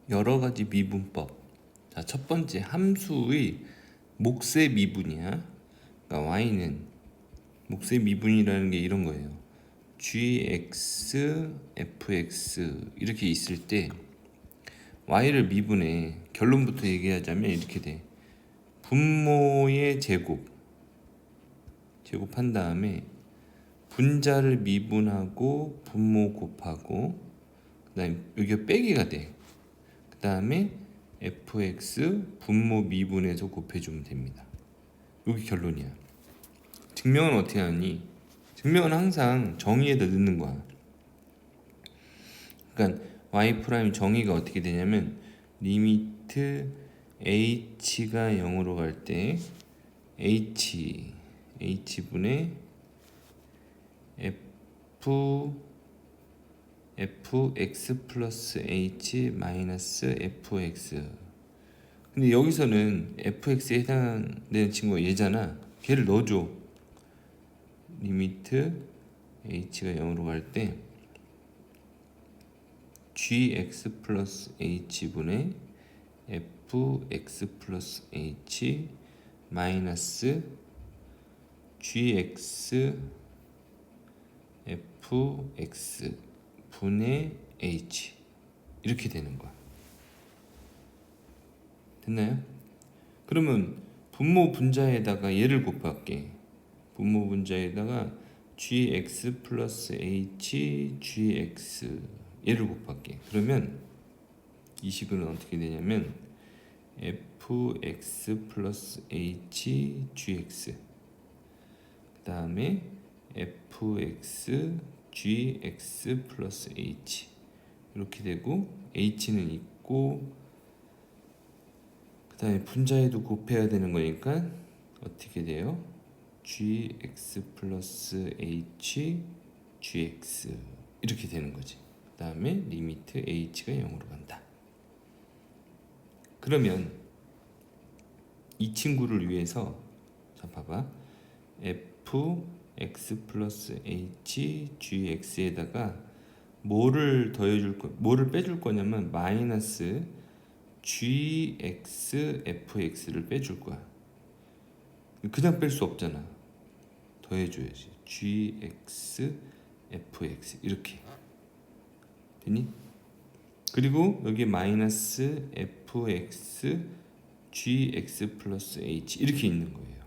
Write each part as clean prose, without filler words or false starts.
여러 가지 미분법. 자, 첫 번째 함수의 몫의 미분이야. 그러니까 y는 몫의 미분이라는 게 이런 거예요. gx, fx 이렇게 있을 때 y를 미분해. 결론부터 얘기하자면 이렇게 돼. 분모의 제곱한 다음에 분자를 미분하고 분모 곱하고 그다음에 여기가 빼기가 돼. 그다음에 fx 분모 미분해서 곱해주면 됩니다. 여기 결론이야. 증명은 어떻게 하니? 증명은 항상 정의에다 넣는 거야. 그러니까 y 프라임 정의가 어떻게 되냐면 리미트 h가 0으로 갈 때 h분의 fx 플러스 h 마이너스 fx. 근데 여기서는 fx에 해당되는 친구가 얘잖아. 걔를 넣어줘. 리미트 h가 0으로 갈 때 gx 플러스 h분의 fx 플러스 h 마이너스 gx fx 분의 h 이렇게 되는 거야. 됐나요? 그러면 분모 분자에다가 얘를 곱할게. 분모 분자에다가 gx 플러스 h gx 얘를 곱할게. 그러면 이 식은 어떻게 되냐면 fx 플러스 h gx 그 다음에 fx gx 플러스 h 이렇게 되고 h는 있고 그 다음에 분자에도 곱해야 되는 거니까 어떻게 돼요? gx 플러스 h gx 이렇게 되는 거지. 그 다음에 리미트 h가 0으로 간다. 그러면 이 친구를 위해서 자 봐봐. fx 플러스 h gx에다가 뭐를 더해줄 거, 뭐를 빼줄 거냐면 마이너스 gx fx를 빼줄 거야. 그냥 뺄 수 없잖아. 더해줘야지. gx fx 이렇게 되니? 그리고 여기 마이너스 fx gx 플러스 h 이렇게 있는 거예요.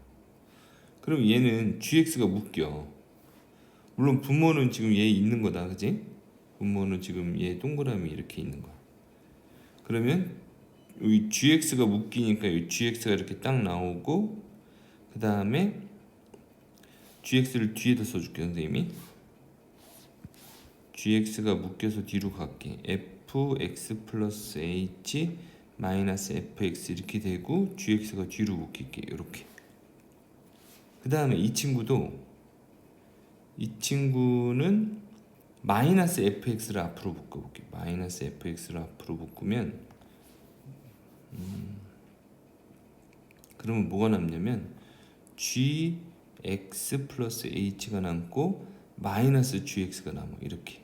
그럼 얘는 gx가 묶여. 물론 분모는 지금 얘 있는 거다, 그지? 분모는 지금 얘 동그라미 이렇게 있는 거야. 그러면 여기 gx가 묶이니까 여기 gx가 이렇게 딱 나오고 그 다음에 gx를 뒤에다 써줄게 선생님이. gx가 묶여서 뒤로 갈게. fx 플러스 h 마이너스 fx 이렇게 되고 gx가 뒤로 묶일게. 이렇게. 그 다음에 이 친구는 마이너스 fx를 앞으로 묶어볼게. 마이너스 fx를 앞으로 묶으면 그러면 뭐가 남냐면 gx 플러스 h가 남고 마이너스 gx가 남아. 이렇게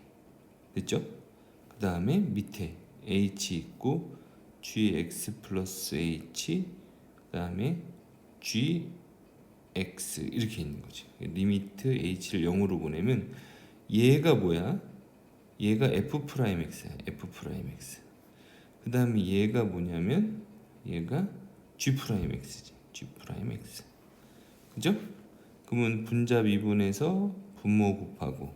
됐죠? 그 다음에 밑에 h 있고 gx 플러스 h 그 다음에 gx 이렇게 있는 거지. 리미트 h를 0으로 보내면 얘가 뭐야? 얘가 f'x야. f'x. 그 다음에 얘가 뭐냐면 얘가 g'x지. g'x. 그죠? 그러면 분자 미분해서 분모 곱하고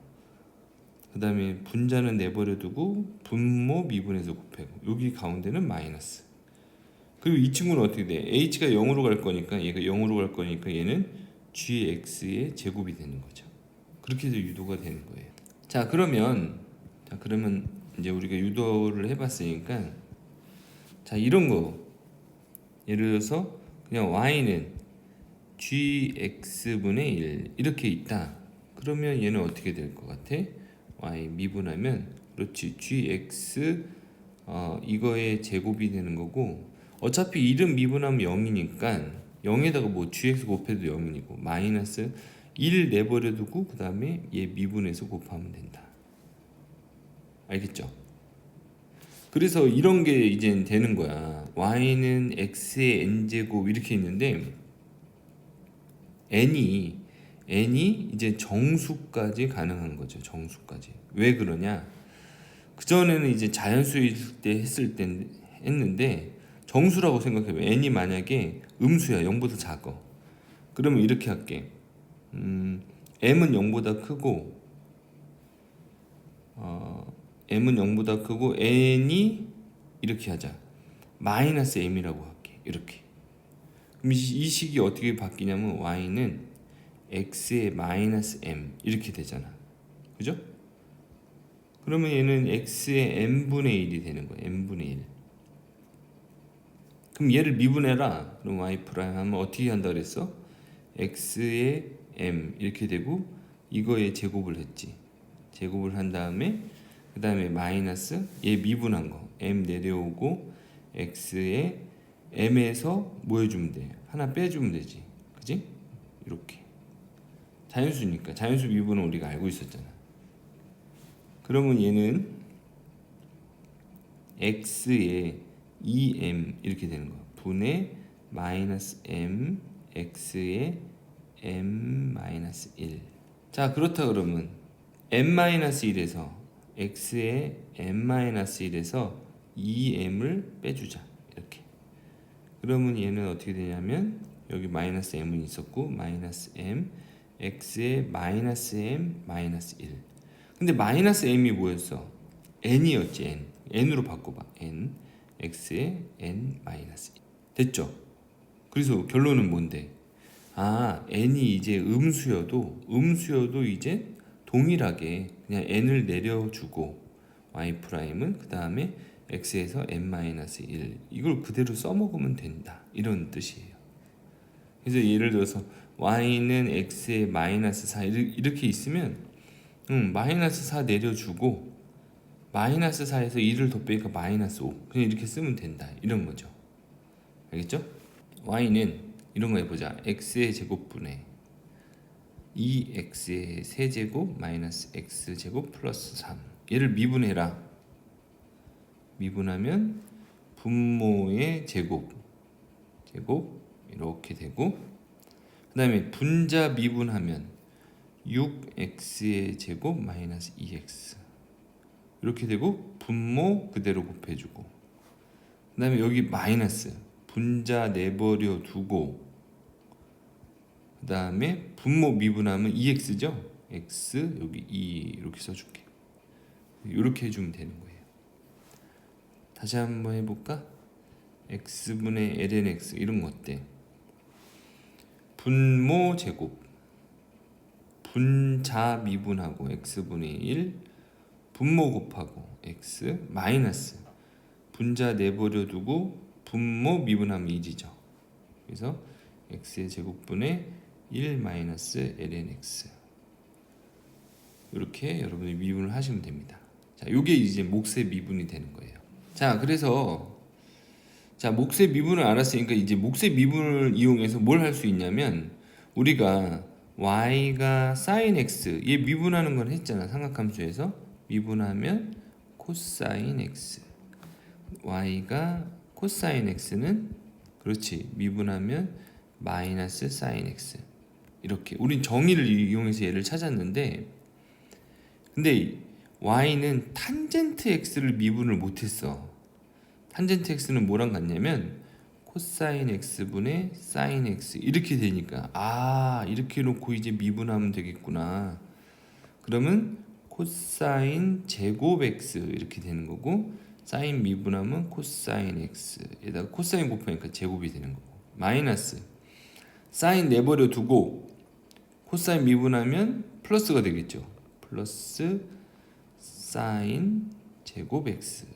그 다음에 분자는 내버려두고 분모 미분해서 곱하고 여기 가운데는 마이너스. 그리고 이 친구는 어떻게 돼? h가 0으로 갈 거니까 얘가 0으로 갈 거니까 얘는 gx의 제곱이 되는 거죠. 그렇게 해서 유도가 되는 거예요. 자 그러면 이제 우리가 유도를 해봤으니까 자 이런 거 예를 들어서 그냥 y는 gx분의 1 이렇게 있다. 그러면 얘는 어떻게 될 것 같아? y 미분하면 그렇지 gx 이거의 제곱이 되는 거고 어차피 이름 미분하면 0이니까 0에다가 뭐 gx 곱해도 0이고 마이너스 1 내버려 두고 그 다음에 얘 미분해서 곱하면 된다. 알겠죠? 그래서 이런 게 이제 되는 거야. y는 x의 n제곱 이렇게 있는데 n이 이제 정수까지 가능한 거죠. 정수까지. 왜 그러냐? 그전에는 이제 자연수일 때 했는데 정수라고 생각해요. n이 만약에 음수야, 0보다 작아. 그러면 이렇게 할게. m은 0보다 크고 m은 0보다 크고 n이 이렇게 하자. 마이너스 m이라고 할게. 이렇게. 그럼 이 식이 어떻게 바뀌냐면 y는 x의 마이너스 m 이렇게 되잖아. 그죠? 그러면 얘는 x의 n분의 1이 되는 거야. n분의 1. 그럼 얘를 미분해라. 그럼 y 프라임 하면 어떻게 한다 그랬어? x의 m 이렇게 되고 이거에 제곱을 했지. 제곱을 한 다음에 그 다음에 마이너스 얘 미분한 거 m 내려오고 x의 m에서 뭐 해주면 돼? 하나 빼주면 되지. 그지? 이렇게 자연수니까 자연수 미분은 우리가 알고 있었잖아. 그러면 얘는 x의 2m 이렇게 되는 거야. 분의 마이너스 m x의 m 마이너스 1. 자, 그렇다 그러면 m-1에서 x의 m-1에서 2m을 빼주자. 이렇게. 그러면 얘는 어떻게 되냐면 여기 마이너스 m은 있었고 마이너스 m x의 마이너스 m 마이너스 1. 근데 마이너스 m이 뭐였어? n이었지. n으로 바꿔봐. n x의 n 마이너스 1. 됐죠? 그래서 결론은 뭔데? n이 이제 음수여도 이제 동일하게 그냥 n을 내려주고 y 프라임은 그 다음에 x에서 n-1 이걸 그대로 써먹으면 된다 이런 뜻이에요. 그래서 예를 들어서 y는 x의 마이너스 4 이렇게 있으면 마이너스 4 내려주고 마이너스 4에서 1을 더 빼니까 마이너스 5 그냥 이렇게 쓰면 된다 이런 거죠. 알겠죠? y는 이런 거 해보자. x의 제곱분의 2x의 세제곱 마이너스 x제곱 플러스 3 얘를 미분해라. 미분하면 분모의 제곱 이렇게 되고 그 다음에 분자 미분하면 6x의 제곱 마이너스 2x 이렇게 되고 분모 그대로 곱해주고 그 다음에 여기 마이너스 분자 내버려 두고 그 다음에 분모 미분하면 2x죠. x 여기 2 이렇게 써줄게. 이렇게 해주면 되는 거예요. 다시 한번 해볼까? x분의 lnx 이런 거 어때? 분모 제곱 분자 미분하고 x분의 1 분모 곱하고 x 마이너스 분자 내버려 두고 분모 미분하면 1이죠. 그래서 x의 제곱분의 1 마이너스 lnx 이렇게 여러분이 미분을 하시면 됩니다. 자, 요게 이제 몫의 미분이 되는 거예요. 자, 그래서 자, 몫의 미분을 알았으니까 이제 몫의 미분을 이용해서 뭘 할 수 있냐면 우리가 y가 sin x 얘 미분하는 건 했잖아. 삼각함수에서 미분하면 코사인 x y가 코사인 x는 그렇지 미분하면 마이너스 사인 x 이렇게 우린 정의를 이용해서 얘를 찾았는데 근데 y는 탄젠트 x를 미분을 못했어. 탄젠트 x는 뭐랑 같냐면 코사인 x분의 사인 x 이렇게 되니까 이렇게 놓고 이제 미분하면 되겠구나. 그러면 코사인 제곱 x 이렇게 되는 거고 사인 미분하면 코사인 x에다가 코사인 곱하니까 제곱이 되는 거고 마이너스 사인 내버려 두고 코사인 미분하면 플러스가 되겠죠. 플러스 사인 제곱 x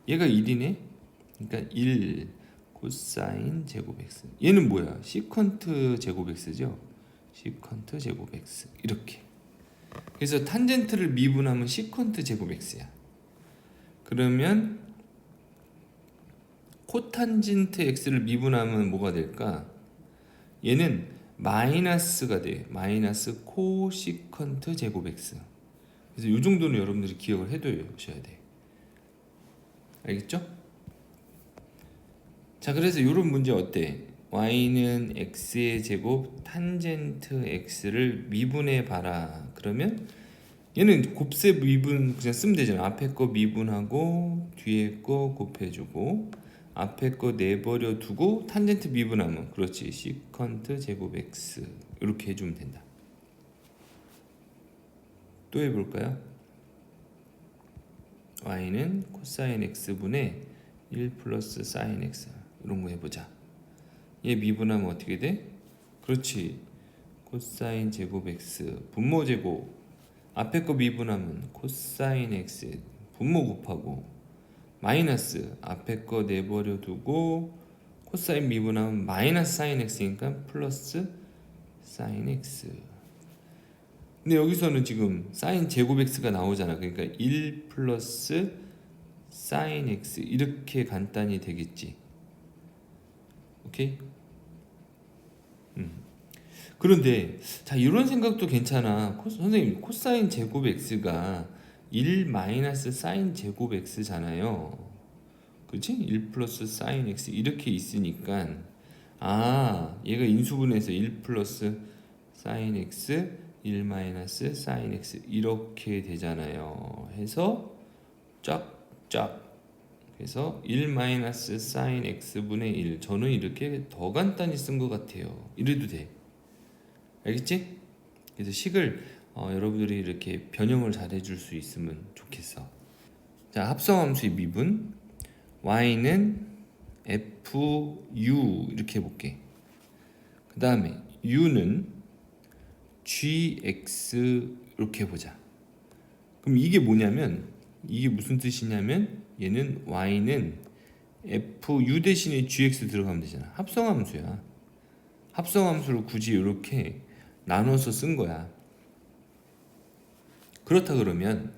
얘가 1이네. 그러니까 1 코사인 제곱 x 얘는 뭐야? 시컨트 제곱 x죠. 시컨트 제곱 x 이렇게. 그래서 탄젠트를 미분하면 시컨트 제곱 x야. 그러면 코탄젠트 x를 미분하면 뭐가 될까? 얘는 마이너스가 돼. 마이너스 코시컨트 제곱 x. 그래서 이 정도는 여러분들이 기억을 해두셔야 돼. 알겠죠? 자, 그래서 이런 문제 어때? y는 x의 제곱 탄젠트 x를 미분해 봐라. 그러면 얘는 곱셈 미분 그냥 쓰면 되잖아. 앞에 거 미분하고 뒤에 거 곱해주고 앞에 거 내버려 두고 탄젠트 미분하면 그렇지. 시컨트 제곱 x 이렇게 해주면 된다. 또 해볼까요? y는 코사인 x분의 1 플러스 사인 x 이런 거 해보자. 얘 미분하면 어떻게 돼? 그렇지. 코사인 제곱 x 분모 제곱 앞에 거 미분하면 코사인 x 분모 곱하고 마이너스 앞에 거 내버려 두고 코사인 미분하면 마이너스 사인 x니까 플러스 사인 x. 근데 여기서는 지금 사인 제곱 x가 나오잖아. 그러니까 1 플러스 사인 x 이렇게 간단히 되겠지. 오케이? 그런데 자 이런 생각도 괜찮아. 선생님 코사인 제곱 x가 1 마이너스 사인 제곱 x잖아요. 그렇지? 1 플러스 사인 x 이렇게 있으니까 얘가 인수분해서 1 플러스 사인 x 1 마이너스 사인 x 이렇게 되잖아요. 해서 쫙쫙 그래서 1 마이너스 사인 x분의 1 저는 이렇게 더 간단히 쓴 것 같아요. 이래도 돼. 알겠지? 그래서 식을 여러분들이 이렇게 변형을 잘 해줄 수 있으면 좋겠어. 자, 합성함수의 미분 y는 fu 이렇게 해볼게. 그 다음에 u는 gx 이렇게 해보자. 그럼 이게 뭐냐면 이게 무슨 뜻이냐면 얘는 y는 fu 대신에 gx 들어가면 되잖아. 합성함수야. 합성함수를 굳이 이렇게 나눠서 쓴 거야. 그렇다 그러면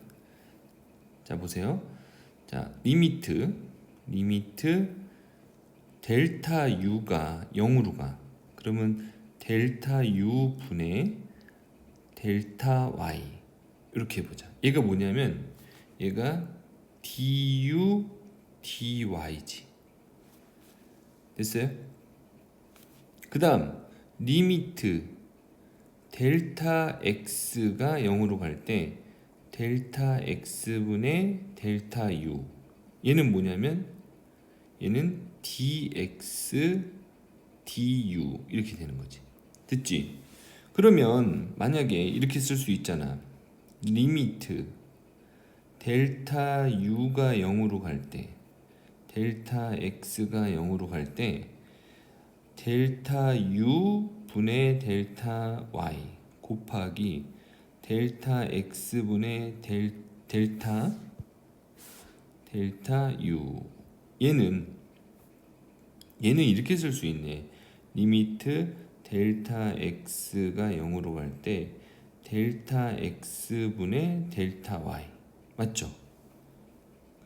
자 보세요. 자 리미트 델타 u가 0으로 가. 그러면 델타 u 분의 델타 y 이렇게 해보자. 얘가 뭐냐면 얘가 du dy지. 됐어요? 그 다음 리미트 델타 x가 0으로 갈 때 델타 x분의 델타 u 얘는 뭐냐면 얘는 dx du 이렇게 되는 거지. 됐지? 그러면 만약에 이렇게 쓸 수 있잖아. 리미트 델타 u가 0으로 갈 때 델타 x가 0으로 갈 때 델타 u 분의 델타 y 곱하기 델타 x 분의 델타 u 얘는 이렇게 쓸 수 있네. 리미트 델타 x가 0으로 갈 때 델타 x 분의 델타 y 맞죠?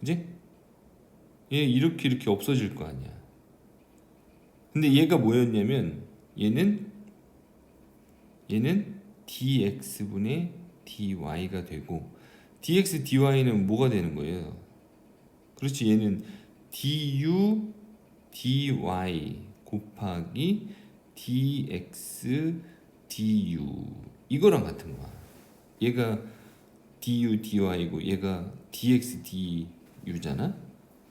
그지? 얘 이렇게 없어질 거 아니야. 근데 얘가 뭐였냐면 얘는 dx분의 dy가 되고 dx dy는 뭐가 되는 거예요? 그렇지. 얘는 du dy 곱하기 dx du 이거랑 같은 거야. 얘가 du dy고 얘가 dx du잖아.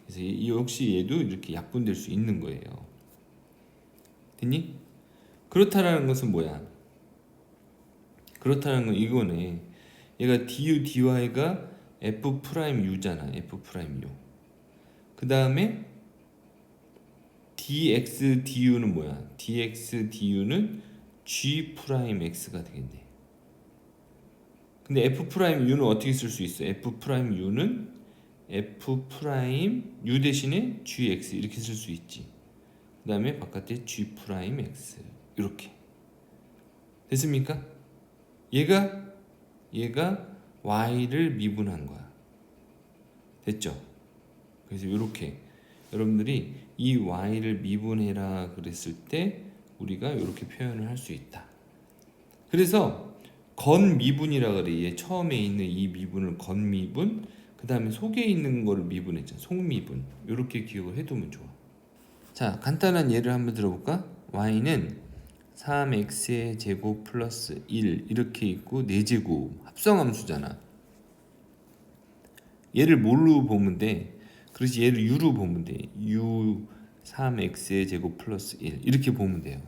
그래서 역시 얘도 이렇게 약분될 수 있는 거예요. 됐니? 그렇다라는 것은 뭐야? 그렇다는 건 이거네. 얘가 du dy가 f 프라임 u잖아. f 프라임 u. 그 다음에 dx du는 뭐야? dx du는 g 프라임 x가 되겠네. 근데 f 프라임 u는 어떻게 쓸 수 있어? f 프라임 u는 f 프라임 u 대신에 gx 이렇게 쓸 수 있지. 그 다음에 바깥에 g 프라임 x 이렇게 됐습니까? 얘가 y를 미분한 거야. 됐죠? 그래서 이렇게 여러분들이 이 y를 미분해라 그랬을 때 우리가 이렇게 표현을 할 수 있다. 그래서 건미분이라 그래. 얘 처음에 있는 이 미분을 건미분, 그 다음에 속에 있는 거를 미분했잖아. 속미분. 이렇게 기억을 해두면 좋아. 자, 간단한 예를 한번 들어볼까? y는 3x의 제곱 플러스 1 이렇게 있고 4제곱 합성함수잖아. 얘를 뭘로 보면 돼? 그렇지, 얘를 u로 보면 돼. u 3x의 제곱 플러스 1 이렇게 보면 돼요.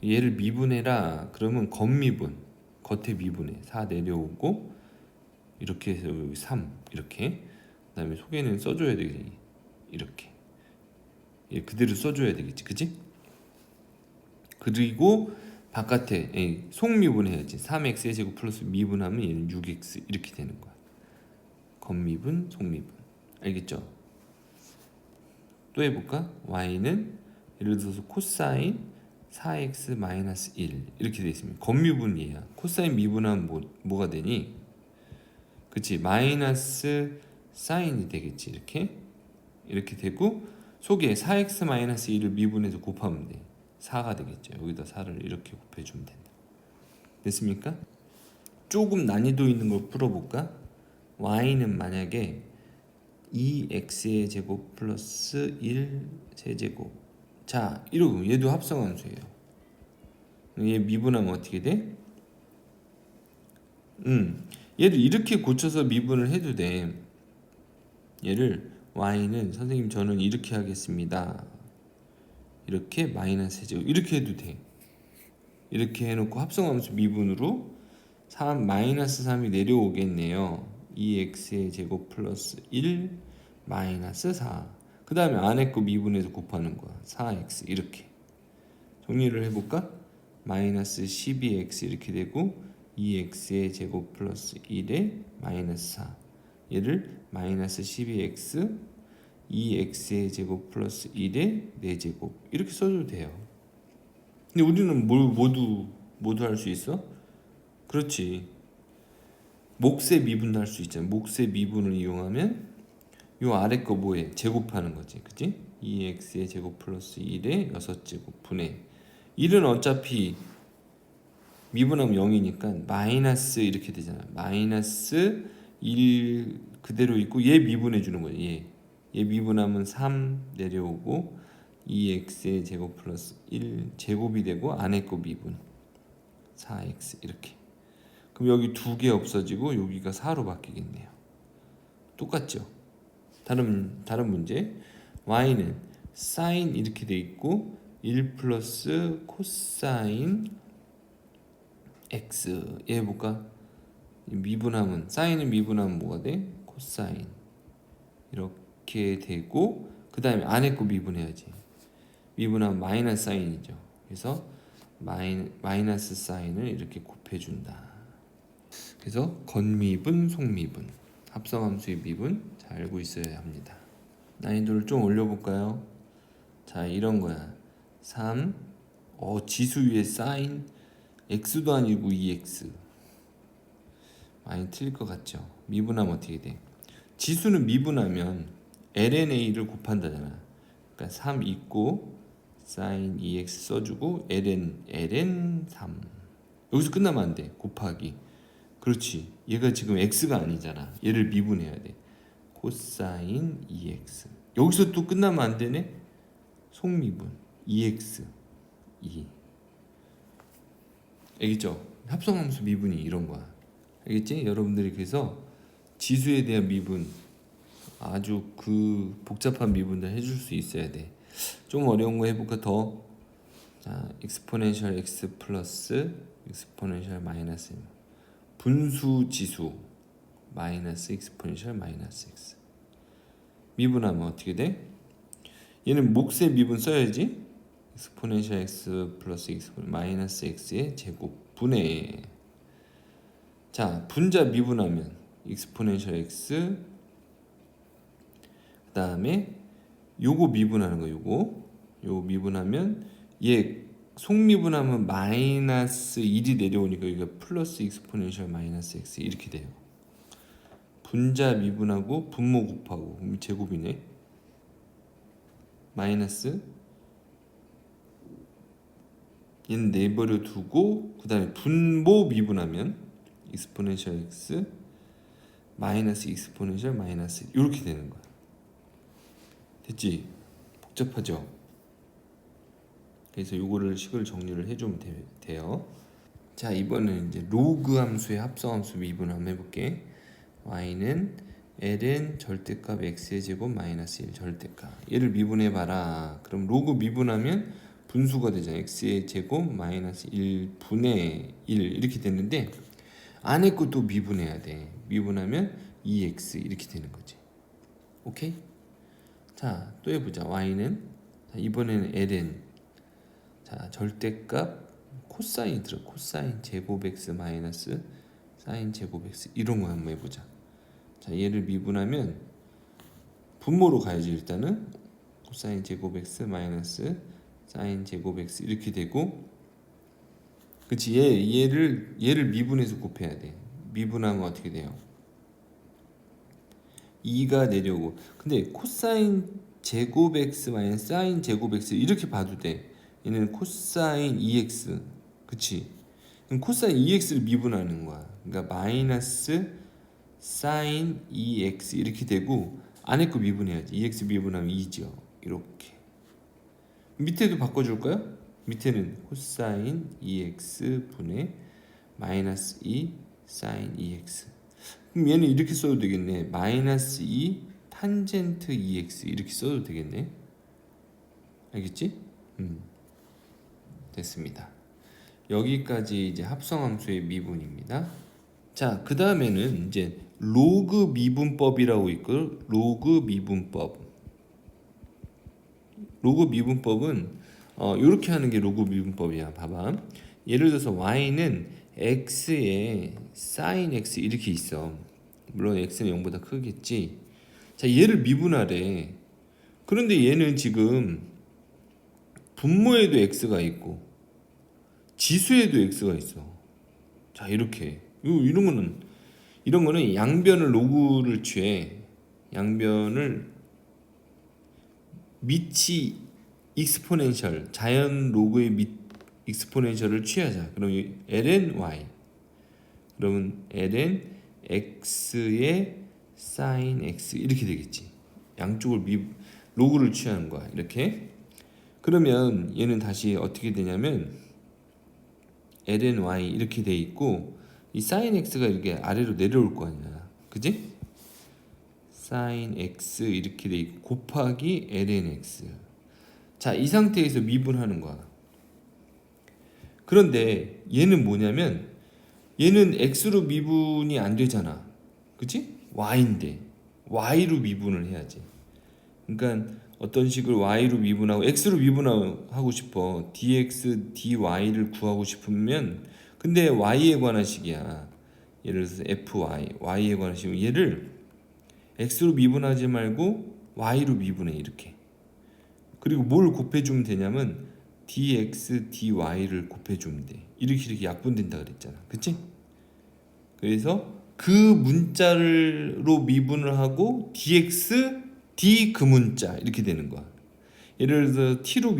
얘를 미분해라 그러면 겉미분, 겉에 미분해 4 내려오고 이렇게 해서 3 이렇게, 그 다음에 속에는 써줘야 되겠지. 이렇게 얘 그대로 써줘야 되겠지, 그치? 그리고 바깥에 속미분 해야지. 3x의 제곱 플러스 미분하면 얘는 6x 이렇게 되는 거야. 겉미분, 속미분. 알겠죠? 또 해볼까? y는 예를 들어서 코사인 4x 마이너스 1 이렇게 돼 있으면 겉미분이야. 코사인 미분하면 뭐가 되니? 그치, 마이너스 사인이 되겠지. 이렇게 되고 속에 4x 마이너스 1을 미분해서 곱하면 돼. 4가 되겠죠. 여기다 4를 이렇게 곱해주면 된다. 됐습니까? 조금 난이도 있는 걸 풀어볼까? y는 만약에 2x의 제곱 플러스 1 세제곱. 자, 이러고 얘도 합성함수예요. 얘 미분하면 어떻게 돼? 얘를 이렇게 고쳐서 미분을 해도 돼. 얘를 y는 선생님 저는 이렇게 하겠습니다. 이렇게 마이너스 세제곱 이렇게 해도 돼. 이렇게 해놓고 합성함수 미분으로 3 마이너스 3이 내려오겠네요. 2x의 제곱 플러스 1 마이너스 4. 그 다음에 안에 거 미분해서 곱하는 거야. 4x 이렇게 정리를 해볼까? 마이너스 12x 이렇게 되고 2x의 제곱 플러스 1에 마이너스 4. 얘를 마이너스 12x 2x의 제곱 플러스 1의 4제곱 이렇게 써도 돼요. 근데 우리는 뭘 모두 할 수 있어? 그렇지, 몫의 미분도 할 수 있잖아. 몫의 미분을 이용하면 요 아래 거 뭐해? 제곱하는 거지, 그치? 2x의 제곱 플러스 1의 6제곱 분의 1은 어차피 미분하면 0이니까 마이너스 이렇게 되잖아. 마이너스 1 그대로 있고 얘 미분해 주는 거야. 얘 미분하면 3 내려오고 2x의 제곱 플러스 1 제곱이 되고 안에 거 미분 4x 이렇게. 그럼 여기 2개 없어지고 여기가 4로 바뀌겠네요. 똑같죠? 다른 문제. y는 사인 이렇게 돼 있고 1 플러스 코사인 x. 얘 해볼까? 미분하면 사인을 미분하면 뭐가 돼? 코사인 이렇게 되고 그 다음에 안에 거 미분해야지. 미분하면 마이너스 사인이죠. 그래서 마이너스 사인을 이렇게 곱해준다. 그래서 겉미분, 속미분, 합성함수의 미분 잘 알고 있어야 합니다. 난이도를 좀 올려볼까요? 자, 이런 거야. 3 지수 위에 사인 x도 아니고 2x 많이 틀릴 것 같죠? 미분하면 어떻게 돼? 지수는 미분하면 lna를 곱한다잖아. 그러니까 3 있고 sin 2x 써주고 ln 3 여기서 끝나면 안 돼. 곱하기. 그렇지, 얘가 지금 x가 아니잖아. 얘를 미분해야 돼. 코사인 2x 여기서 또 끝나면 안 되네. 속미분 2x 2. 알겠죠? 합성함수 미분이 이런 거야. 알겠지? 여러분들이 그래서 지수에 대한 미분 아주 그 복잡한 미분들 해줄 수 있어야 돼. 좀 어려운 거 해볼까 더? 자, exponential x 플러스 exponential 마이너스 분수 지수 마이너스 exponential 마이너스 x 미분하면 어떻게 돼? 얘는 몫의 미분 써야지. exponential x 플러스 마이너스 x의 제곱 분의. 자, 분자 미분하면 exponential x 그 다음에 요거 미분하는 거 요거 미분하면 얘 속미분하면 마이너스 1이 내려오니까 여기가 플러스 exponential 마이너스 x 이렇게 돼요. 분자 미분하고 분모 곱하고 그럼 제곱이네. 마이너스 얘는 내버려 두고 그 다음에 분모 미분하면 exponential x 마이너스 익스포넨셜 마이너스 이렇게 되는 거야. 됐지? 복잡하죠? 그래서 요거를 식을 정리를 해주면 돼요. 자, 이번에는 이제 로그 함수의 합성함수 미분 한번 해볼게. y는 ln 절대값 x의 제곱 마이너스 1 절대값. 얘를 미분해봐라. 그럼 로그 미분하면 분수가 되잖아. x의 제곱 마이너스 1분의 1 이렇게 됐는데 안에 것도 미분해야 돼. 미분하면 2x 이렇게 되는 거지. 오케이? 자, 또 해보자. y는 이번에는 ln 자 절대값 코사인 들어. 코사인 제곱 x 마이너스 사인 제곱 x 이런 거 한번 해보자. 자, 얘를 미분하면 분모로 가야지. 일단은 코사인 제곱 x 마이너스 사인 제곱 x 이렇게 되고, 그치? 얘를 미분해서 곱해야 돼. 미분하면 어떻게 돼요? 2가 내려오고. 근데 코사인 제곱 x 마이너스 사인 제곱 x 이렇게 봐도 돼. 얘는 코사인 2x, 그치? 그럼 코사인 2x를 미분하는 거야. 그러니까 마이너스 사인 2x 이렇게 되고, 안에 거 미분해야지. 2x 미분하면 2죠. 이렇게. 밑에도 바꿔줄까요? 밑에는 코사인 2x 분의 마이너스 2 사인 2x. 그럼 얘는 이렇게 써도 되겠네. 마이너스 2 탄젠트 2x 이렇게 써도 되겠네. 알겠지? 됐습니다. 여기까지 이제 합성함수의 미분입니다. 자, 그 다음에는 이제 로그 미분법이라고 있고, 로그 미분법. 로그 미분법은 이렇게 하는 게 로그 미분법이야. 봐봐. 예를 들어서 y는 x에 sin x 이렇게 있어. 물론 x는 0보다 크겠지. 자, 얘를 미분하래. 그런데 얘는 지금 분모에도 x가 있고 지수에도 x가 있어. 자, 이렇게 이런 거는 양변을 로그를 취해. 양변을 밑이 익스포넨셜 자연 로그의 밑 익스포넨셜을 취하자. 그럼 ln y. 그러면 ln x의 sin x 이렇게 되겠지. 양쪽을 로그를 취하는 거야. 이렇게. 그러면 얘는 다시 어떻게 되냐면 ln y 이렇게 돼 있고, 이 sin x가 이렇게 아래로 내려올 거 아니야. 그지? sin x 이렇게 돼 있고 곱하기 ln x. 자, 이 상태에서 미분하는 거야. 그런데 얘는 뭐냐면 얘는 x로 미분이 안 되잖아. 그치? y인데 y로 미분을 해야지. 그러니까 어떤 식을 y로 미분하고 x로 미분하고 싶어. dx, dy를 구하고 싶으면, 근데 y에 관한 식이야. 예를 들어서 fy, y에 관한 식이면 얘를 x로 미분하지 말고 y로 미분해. 이렇게. 그리고 뭘 곱해주면 되냐면 dx, dy를 곱해주면 돼. 이렇게 약분된다 그랬잖아. 그치? 그래서 그 문자로 미분을 하고 dx, d 그 문자 이렇게 되는 거야. 예를 들어서 t로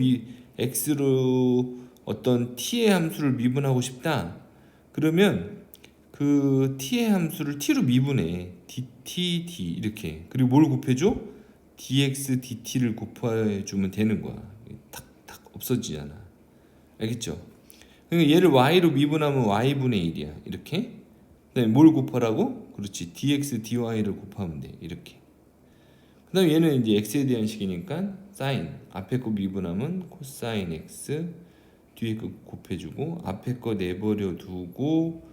x로 어떤 t의 함수를 미분하고 싶다. 그러면 그 t의 함수를 t로 미분해. dt, d 이렇게. 그리고 뭘 곱해줘? dx, dt를 곱해주면 되는 거야. 탁탁 없어지잖아. 알겠죠? 그러니까 얘를 y로 미분하면 y분의 1이야. 이렇게. 그다음에 뭘 곱하라고? 그렇지. dx, dy를 곱하면 돼. 이렇게. 그 다음에 얘는 이제 x에 대한 식이니까 sin, 앞에 거 미분하면 코사인 x, 뒤에 거 곱해주고 앞에 거 내버려 두고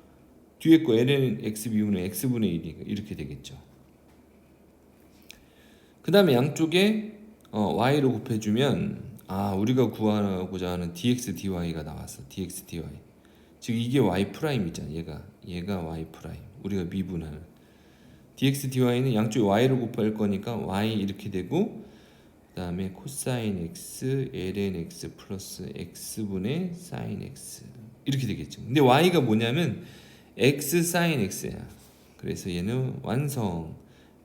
뒤에 거 ln x 미분은 x분의 1이 이렇게 되겠죠. 그 다음에 양쪽에 y로 곱해주면 우리가 구하고자 하는 dx, dy가 나왔어. dx, dy. 즉 이게 y 프라임이잖아. 얘가 y 프라임. 우리가 미분하는 dx, dy는 양쪽에 y로 곱할 거니까 y 이렇게 되고, 그 다음에 코사인 x, ln x 플러스 x분의 sin x 이렇게 되겠죠. 근데 y가 뭐냐면 x sin x야. 그래서 얘는 완성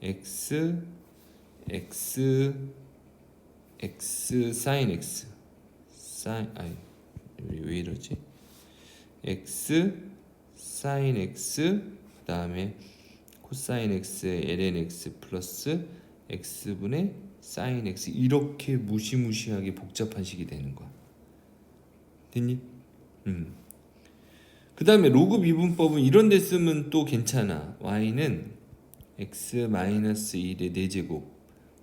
x sin x 왜 이러지? x sin x 그 다음에 코사인 x ln x 플러스 x분의 사인 x 이렇게 무시무시하게 복잡한 식이 되는 거야. 됐니? 그 다음에 로그 미분법은 이런 데 쓰면 또 괜찮아. y는 x 마이너스 1의 4제곱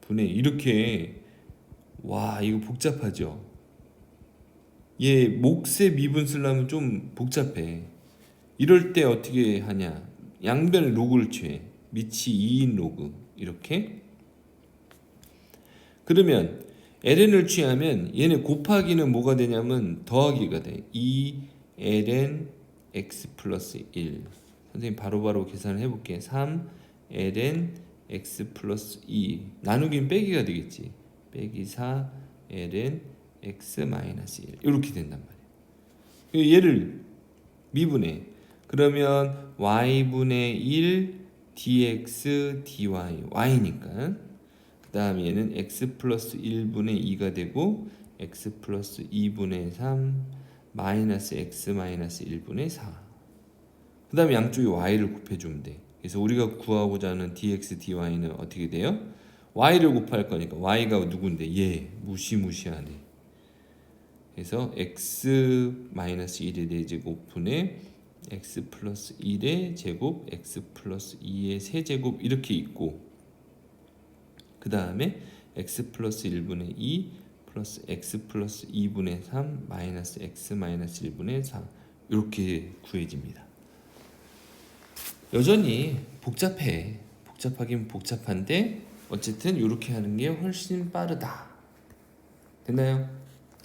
분의 이렇게 와 이거 복잡하죠. 얘 몫의 미분 쓰려면 좀 복잡해. 이럴 때 어떻게 하냐? 양변에 로그를 취해. 밑이 2인 로그 이렇게. 그러면 ln을 취하면 얘네 곱하기는 뭐가 되냐면 더하기가 돼. 2ln x 플러스 1. 선생님 바로바로 계산을 해볼게. 3ln x 플러스 2 나누기는 빼기가 되겠지. 빼기 4ln x 마이너스 1 이렇게 된단 말이야. 얘를 미분해. 그러면 y분의 1 dx dy y니까 그 다음에 얘는 x 플러스 1분의 2가 되고 x 플러스 2분의 3 마이너스 x 마이너스 1분의 4. 그 다음에 양쪽에 y를 곱해주면 돼. 그래서 우리가 구하고자 하는 dx dy는 어떻게 돼요? y를 곱할 거니까 y가 누군데? 얘 무시무시하네. 그래서 x 마이너스 1의 4제곱 분의 x 플러스 1의 제곱 x 플러스 2의 세제곱 이렇게 있고 그 다음에 x 플러스 1분의 2 플러스 x 플러스 2분의 3 마이너스 x 마이너스 1분의 4 이렇게 구해집니다. 여전히 복잡해. 복잡하긴 복잡한데 어쨌든 이렇게 하는 게 훨씬 빠르다. 됐나요?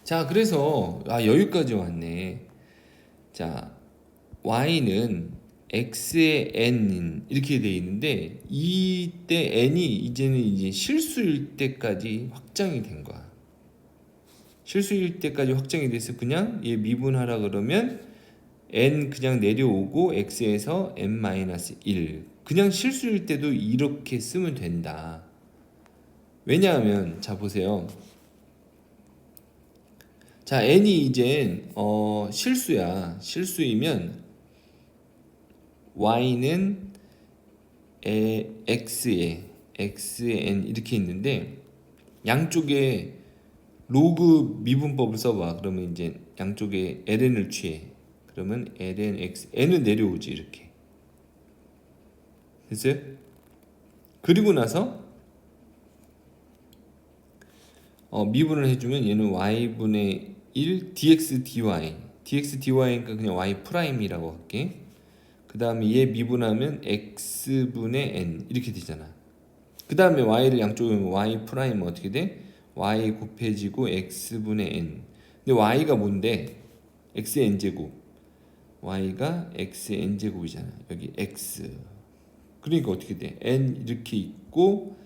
자, 그래서 여기까지 왔네. 자, y는 x의 n 이렇게 돼 있는데 이때 n이 이제는 이제 실수일 때까지 확장이 된 거야. 실수일 때까지 확장이 돼서 그냥 얘 미분하라 그러면 n 그냥 내려오고 x에서 n-1 그냥 실수일 때도 이렇게 쓰면 된다. 왜냐하면 자 보세요. 자 n이 이젠 실수야. 실수이면 y는 x에 n 이렇게 있는데 양쪽에 로그 미분법을 써봐. 그러면 이제 양쪽에 ln을 취해. 그러면 ln x n은 내려오지 이렇게. 됐어요? 그리고 나서 미분을 해주면 얘는 y분의 1 dx dy dx dy니까 그냥 y 프라임이라고 할게. 그 다음에 얘 미분하면 x분의 n 이렇게 되잖아. 그 다음에 y를 양쪽에 y 프라임 어떻게 돼? y 곱해지고 x분의 n. 근데 y가 뭔데? x의 n제곱. y가 x의 n제곱이잖아. 여기 x. 그러니까 어떻게 돼? n 이렇게 있고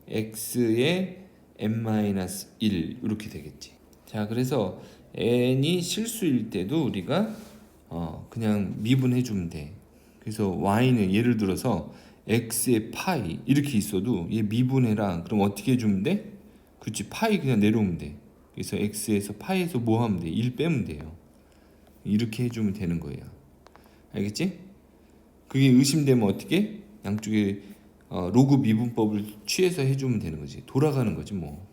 x의 n-1 이렇게 되겠지. 자, 그래서 n이 실수일 때도 우리가 그냥 미분해 주면 돼. 그래서 y는 예를 들어서 x의 파이 이렇게 있어도 얘 미분해라. 그럼 어떻게 해주면 돼? 그치, 파이 그냥 내려오면 돼. 그래서 x에서 파이에서 뭐 하면 돼? 1 빼면 돼요. 이렇게 해주면 되는 거예요. 알겠지? 그게 의심되면 어떻게? 양쪽에 로그 미분법을 취해서 해주면 되는 거지. 돌아가는 거지 뭐.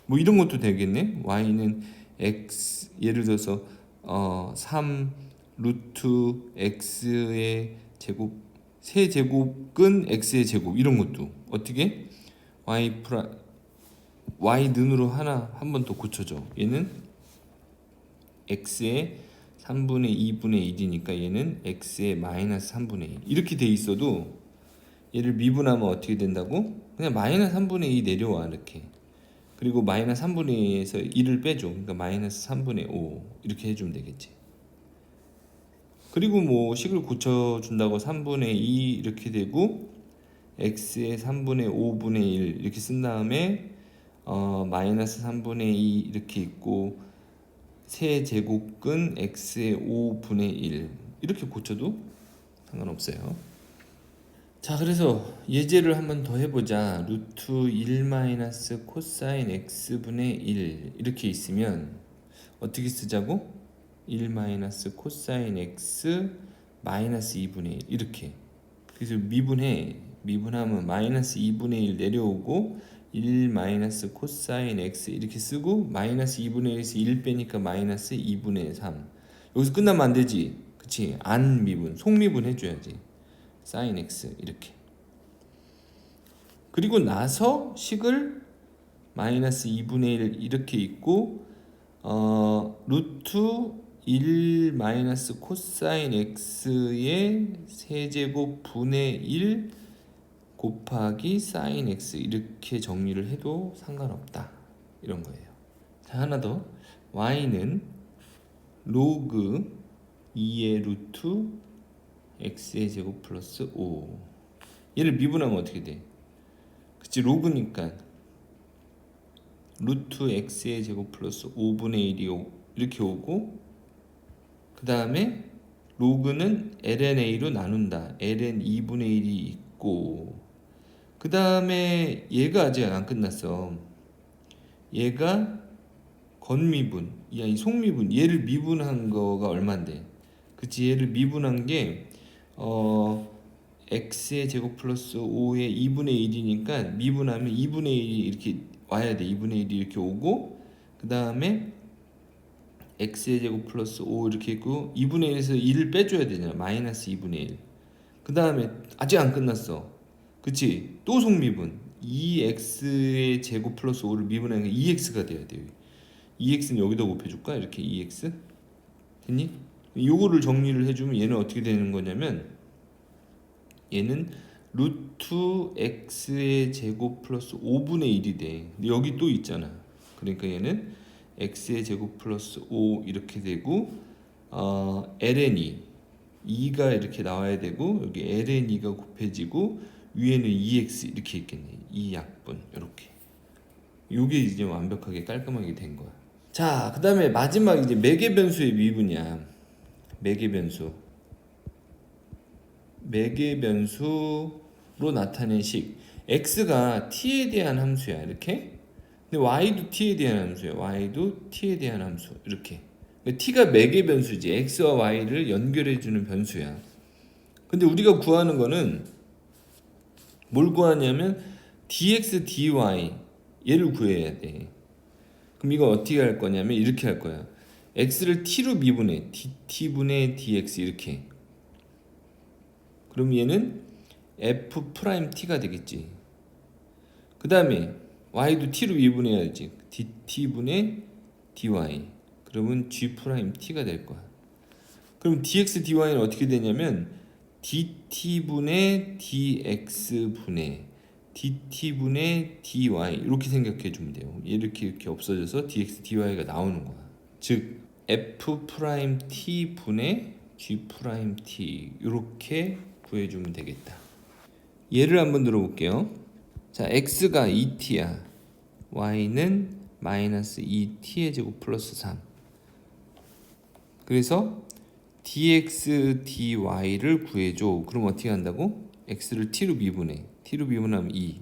뭐 이런 것도 되겠네. y는 x 예를 들어서 3 루트 x의 제곱 세제곱은 x의 제곱 이런 것도 어떻게 y 는으로 한 번 더 고쳐줘. 얘는 x의 3분의 2분의 1이니까 얘는 x의 마이너스 3분의 2 이렇게 돼 있어도 얘를 미분하면 어떻게 된다고? 그냥 마이너스 3분의 2 내려와 이렇게. 그리고 마이너스 3분의 2에서 1을 빼줘. 그러니까 마이너스 3분의 5 이렇게 해주면 되겠지. 그리고 뭐 식을 고쳐준다고 3분의 2 이렇게 되고 x의 3분의 5분의 1 이렇게 쓴 다음에 마이너스 3분의 2 이렇게 있고 세제곱근 x의 5분의 1 이렇게 고쳐도 상관없어요. 자, 그래서 예제를 한번 더 해보자. 루트 1 마이너스 코사인 x분의 1 이렇게 있으면 어떻게 쓰자고? 1 마이너스 코사인 x 마이너스 2분의 1 이렇게. 그래서 미분하면 마이너스 2분의 1 내려오고 1 마이너스 코사인 x 이렇게 쓰고 마이너스 2분의 1에서 1 빼니까 마이너스 2분의 3. 여기서 끝나면 안 되지. 그치? 안 미분, 속미분 해줘야지. 사인 x 이렇게. 그리고 나서 식을 마이너스 2분의 1 이렇게 있고 루트 1 마이너스 코사인 x의 세제곱 분의 1 곱하기 사인 x 이렇게 정리를 해도 상관없다 이런 거예요. 자, 하나 더. y는 로그 2의 루트 x의 제곱 플러스 5. 얘를 미분하면 어떻게 돼? 그치, 로그니까 루트 x의 제곱 플러스 5분의 1이 이렇게 오고, 그 다음에 로그는 lna로 나눈다. ln 2분의 1이 있고, 그 다음에 얘가 아직 안 끝났어. 얘가 건미분, 이 속미분, 얘를 미분한 거가 얼만데? 그치, 얘를 미분한 게 x의 제곱 플러스 5의 2분의 1이니까 미분하면 2분의 1이 이렇게 와야 돼. 2분의 1이 이렇게 오고, 그 다음에 x의 제곱 플러스 5 이렇게 있고 2분의 1에서 1을 빼줘야 되잖아. 마이너스 2분의 1. 그 다음에 아직 안 끝났어. 그치? 또 속미분 2x의 제곱 플러스 5를 미분하니까 2x가 돼야 돼요. 2x는 여기다 곱해줄까? 이렇게 2x 됐니? 요거를 정리를 해주면 얘는 어떻게 되는 거냐면, 얘는 루트 x의 제곱 플러스 5분의 1이 돼. 근데 여기 또 있잖아. 그러니까 얘는 x의 제곱 플러스 5 이렇게 되고 ln 2가 이렇게 나와야 되고, 여기 ln 2가 곱해지고 위에는 2x 이렇게 있겠네. 2약분 이렇게. 요게 이제 완벽하게 깔끔하게 된 거야. 자, 그 다음에 마지막 이제 매개변수의 미분이야. 매개변수로 나타낸 식. x가 t에 대한 함수야 이렇게. 근데 y도 t에 대한 함수야. y도 t에 대한 함수 이렇게. t가 매개변수지. x와 y를 연결해주는 변수야. 근데 우리가 구하는 거는 뭘 구하냐면 dx, dy 얘를 구해야 돼. 그럼 이거 어떻게 할 거냐면 이렇게 할 거야. x를 t로 미분해. dt분의 dx 이렇게. 그럼 얘는 f't가 되겠지. 그 다음에 y도 t로 미분해야지. dt분의 dy. 그러면 g't가 될 거야. 그럼 dx, dy는 어떻게 되냐면 dt분의 dx분의 dt분의 dy 이렇게 생각해 주면 돼요. 이렇게 없어져서 dx, dy가 나오는 거야. 즉 f't 분의 g't 이렇게 구해주면 되겠다. 예를 한번 들어볼게요. 자, x가 2t야. y는 마이너스 2t의 제곱 플러스 3. 그래서 dx, dy를 구해줘. 그럼 어떻게 한다고? x를 t로 미분해. t로 미분하면 2.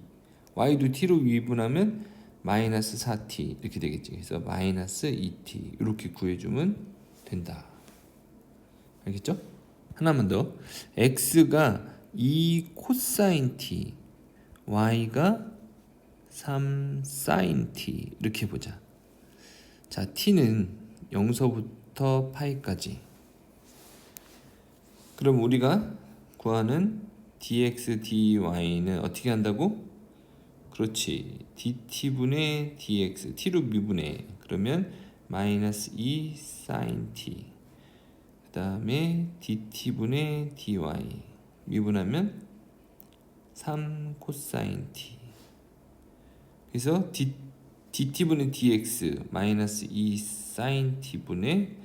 y도 t로 미분하면 마이너스 4t 이렇게 되겠지. 그래서 마이너스 2t 이렇게 구해주면 된다. 알겠죠? 하나만 더. x가 2 코사인 t, y가 3 사인 t 이렇게 보자. 자, t는 0서부터 파이까지. 그럼 우리가 구하는 dx, dy는 어떻게 한다고? 그렇지. dt분의 dx, t로 미분해. 그러면 마이너스 2 sin t. 그 다음에 dt분의 dy. 미분하면 3 코사인 t. 그래서 dt분의 dx 마이너스 2 sin t분의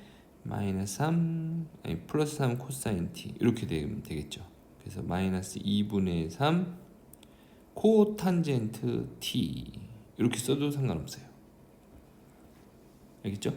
마이너스 3 아니 플러스 3 코사인 t 이렇게 되면 되겠죠. 그래서 마이너스 2분의 3 코탄젠트 t 이렇게 써도 상관없어요. 알겠죠?